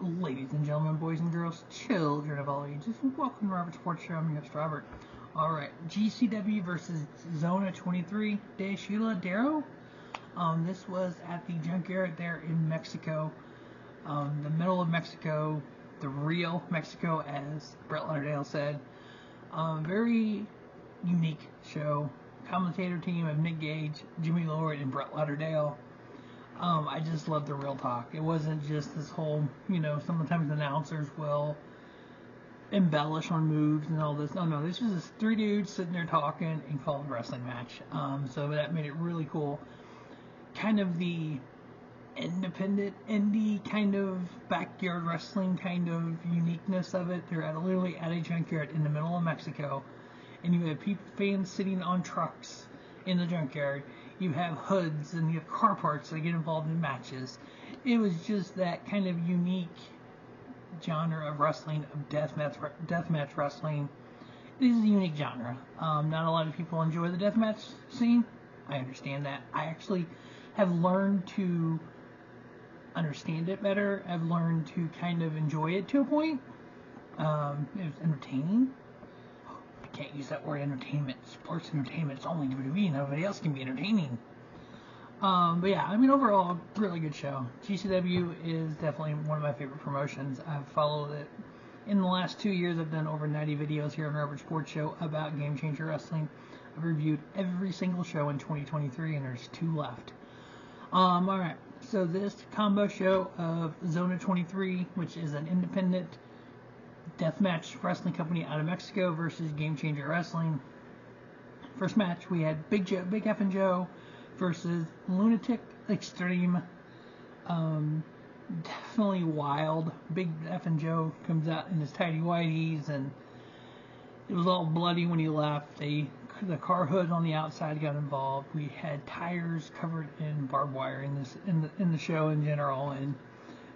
Ladies and gentlemen, boys and girls, children of all ages, welcome to Robert Sports Show. I'm your host, Robert. Alright, GCW versus Zona 23, DeshUesaDero. This was at the junkyard there in Mexico, the middle of Mexico, the real Mexico, as Brett Lauderdale said. Very unique show. Commentator team of Nick Gage, Jimmy Lloyd, and Brett Lauderdale. I just love the real talk. It wasn't just this whole, sometimes announcers will embellish on moves and all this. No, this was just three dudes sitting there talking and calling a wrestling match. So that made it really cool. Kind of the independent, indie kind of backyard wrestling kind of uniqueness of it. They're literally at a junkyard in the middle of Mexico, and you have fans sitting on trucks in the junkyard. You have hoods and you have car parts that get involved in matches. It was just that kind of unique genre of wrestling, of deathmatch wrestling. It is a unique genre. Not a lot of people enjoy the deathmatch scene. I understand that. I actually have learned to understand it better. I've learned to kind of enjoy it to a point. It was entertaining. Can't use that word, entertainment. Sports entertainment. It's only WWE. Nobody else can be entertaining. But yeah, overall, really good show. GCW is definitely one of my favorite promotions. I've followed it. In the last 2 years, I've done over 90 videos here on Robert Sports Show about Game Changer Wrestling. I've reviewed every single show in 2023, and there's 2 left. Alright, so this combo show of Zona 23, which is an independent deathmatch wrestling company out of Mexico, versus Game Changer Wrestling. First match, we had Big F and Joe versus Lunatik Extreme. Definitely wild. Big F and Joe comes out in his tighty whities, and it was all bloody when he left. The car hood on the outside got involved. We had tires covered in barbed wire in the show in general, and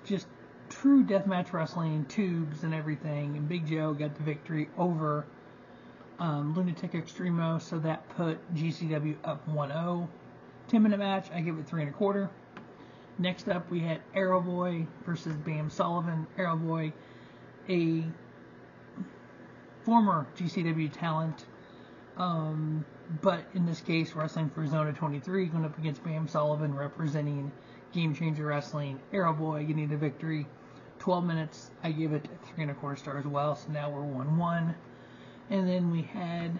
just true deathmatch wrestling, tubes and everything, and Big Joe got the victory over Lunatik Extremo, so that put GCW up 1-0. 10-minute match, I give it 3 1/4. Next up, we had Aeroboy versus Sullivan. Aeroboy, a former GCW talent, but in this case, wrestling for Zona 23, going up against Sullivan, representing Game Changer Wrestling. Aeroboy getting the victory. 12 minutes, I give it 3 1/4 stars as well, so now we're 1-1. And then we had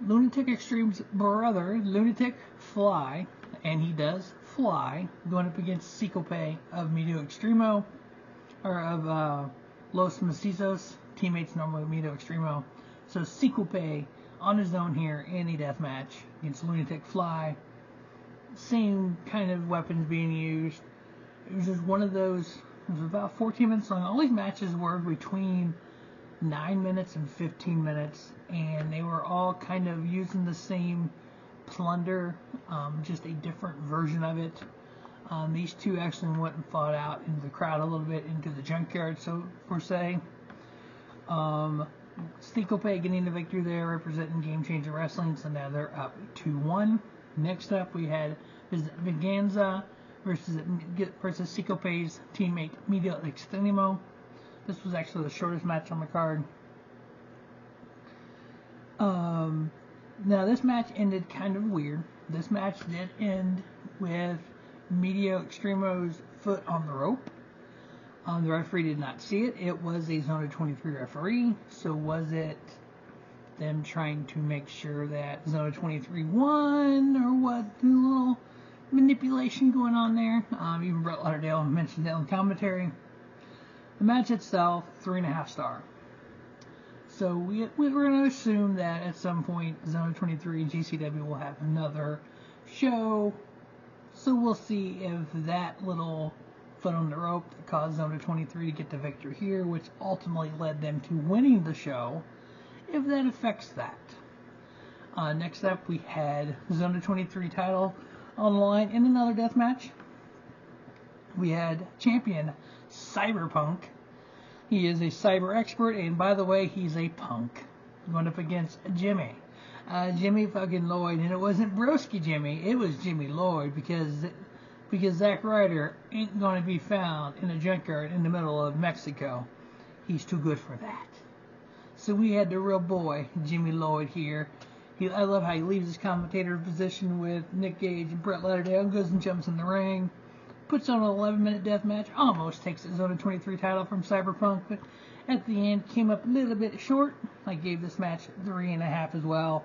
Lunatik Extreme's brother, Lunatik Fly, and he does fly, going up against Ciclope of Miedo Extremo, or of Los Macizos, teammates normally with Miedo Extremo. So Ciclope on his own here in a death match against Lunatik Fly. Same kind of weapons being used. It was just one of those. It was about 14 minutes long. All these matches were between 9 minutes and 15 minutes, and they were all kind of using the same plunder, just a different version of it. These two actually went and fought out into the crowd a little bit, into the junkyard, so per se. Ciclope getting the victory there, representing Game Changer Wrestling, so now they're up 2-1. Next up, we had Venganza versus Ciclope's teammate Miedo Extremo. This was actually the shortest match on the card. Now this match ended kind of weird. This match did end with Miedo Extremo's foot on the rope. The referee did not see it. It was a Zona 23 referee, so was it them trying to make sure that Zona 23 won, or what? A little manipulation going on there. Even Brett Lauderdale mentioned it on commentary. The match itself, 3 1/2 star. So we're going to assume that at some point Zona 23 and GCW will have another show. So we'll see if that little foot on the rope that caused Zona 23 to get the victory here, which ultimately led them to winning the show, if that affects that. Next up, we had Zona 23 title on the line in another death match. We had champion Cyberpunk. He is a cyber expert, and by the way, he's a punk. Going up against Jimmy. Jimmy fucking Lloyd, and it wasn't Broski Jimmy, it was Jimmy Lloyd, because because Zack Ryder ain't going to be found in a junkyard in the middle of Mexico. He's too good for that. So we had the real boy, Jimmy Lloyd, here. I love how he leaves his commentator position with Nick Gage and Brett Lauderdale, goes and jumps in the ring, puts on an 11-minute death match, almost takes the Zona 23 title from Cyberpunk, but at the end came up a little bit short. I gave this match 3.5 as well.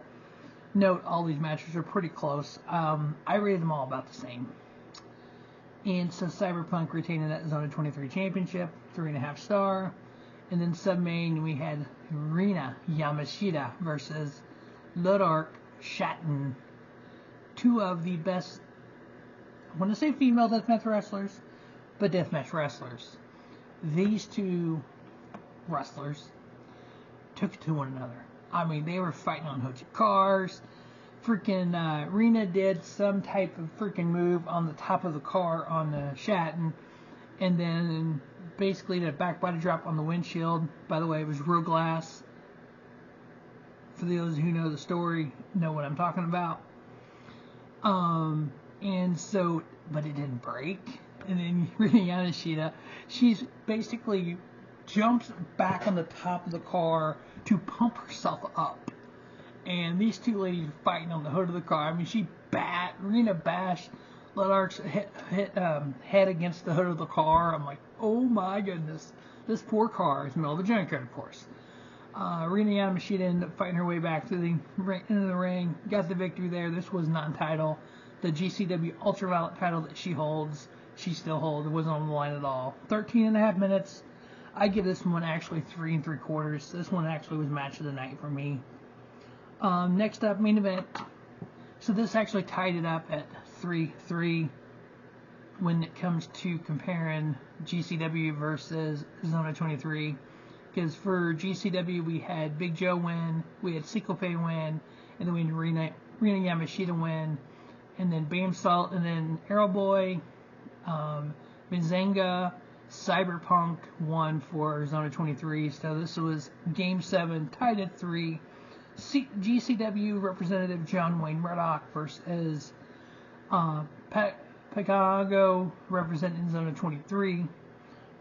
Note, all these matches are pretty close. I rated them all about the same. And so Cyberpunk retaining that Zona 23 championship, 3.5 star. And then sub-main, we had Rina Yamashita versus Ludark Shaitan. Two of the best, I want to say female deathmatch wrestlers, but deathmatch wrestlers. These two wrestlers took it to one another. I mean, they were fighting on hoods of cars. Freaking Rina did some type of freaking move on the top of the car on the Shaitan, and then basically did a back body drop on the windshield. By the way, it was real glass. For those who know the story, know what I'm talking about. And so, but it didn't break. And then Rina Yamashita, she's basically jumps back on the top of the car to pump herself up. And these two ladies are fighting on the hood of the car. I mean, Rina bashed Ludark's head against the hood of the car. I'm like, oh my goodness. This poor car is in the middle of the junkyard, of course. Rina Yamashita ended up fighting her way back to the into the ring. Got the victory there. This was non-title. The GCW Ultraviolet title that she holds, she still holds. It wasn't on the line at all. 13.5 minutes. I give this one actually 3 3/4. This one actually was match of the night for me. Next up, main event. So this actually tied it up at 3-3 when it comes to comparing GCW versus Zona 23. Because for GCW we had Big Joe win, we had Ciclope win, and then we had Rina Yamashita win, and then Bam Salt, and then Aeroboy, Venganza, Cyberpunk won for Zona 23. So this was Game 7, tied at 3. GCW representative John Wayne Murdoch versus Pagano representing Zona 23.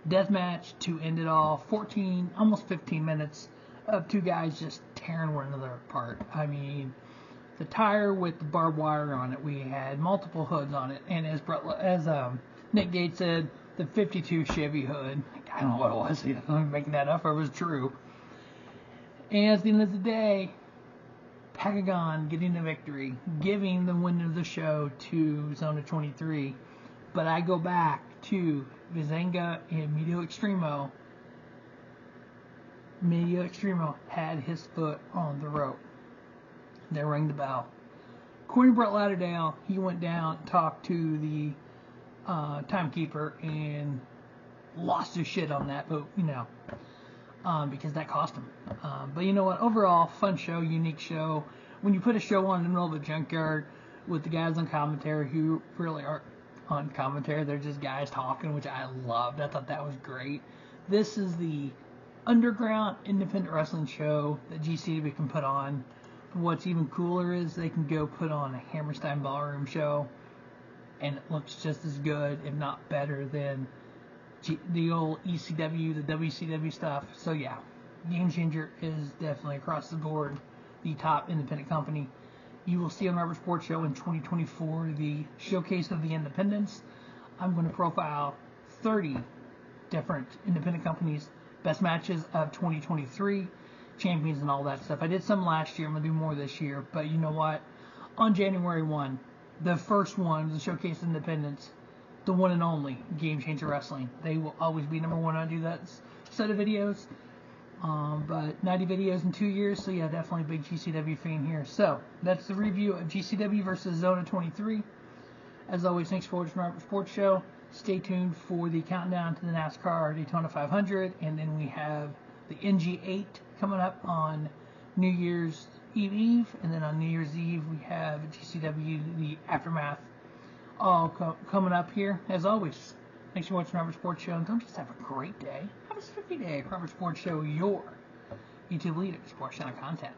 Deathmatch to end it all. 14, almost 15 minutes of two guys just tearing one another apart. I mean, the tire with the barbed wire on it, we had multiple hoods on it, and as Nick Gage said, the 52 Chevy hood. I don't know what it was. I'm making that up, or it was true. And at the end of the day, Pagano getting the victory, giving the win of the show to Zona 23. But I go back to Venganza and Miedo Extremo. Miedo Extremo had his foot on the rope. They rang the bell. According to Brett Lauderdale, he went down and talked to the timekeeper and lost his shit on that, but because that cost him. But you know what? Overall, fun show, unique show. When you put a show on in the middle of a junkyard with the guys on commentary who really aren't on commentary, they're just guys talking, which I loved. I thought that was great. This is the underground independent wrestling show that GCW can put on. What's even cooler is they can go put on a Hammerstein Ballroom show, and it looks just as good, if not better, than the old ECW, the WCW stuff. So yeah, Game Changer is definitely across the board the top independent company. You will see on Robert Sports Show in 2024 the showcase of the independents. I'm going to profile 30 different independent companies, best matches of 2023, champions and all that stuff. I did some last year. I'm going to do more this year. But you know what? On January 1, the first one, the showcase of independents, the one and only Game Changer Wrestling. They will always be number one. I do that set of videos. But 90 videos in 2 years, so yeah, definitely a big GCW fan here. So, that's the review of GCW versus Zona 23. As always, thanks for watching Robert Sports Show. Stay tuned for the countdown to the NASCAR Daytona 500, and then we have the NG8 coming up on New Year's Eve, and then on New Year's Eve we have GCW, the Aftermath, all coming up here. As always, thanks for watching Robert Sports Show, and don't just have a great day. Have a spiffy day. Robert Sports Show, your YouTube leader, sports channel content.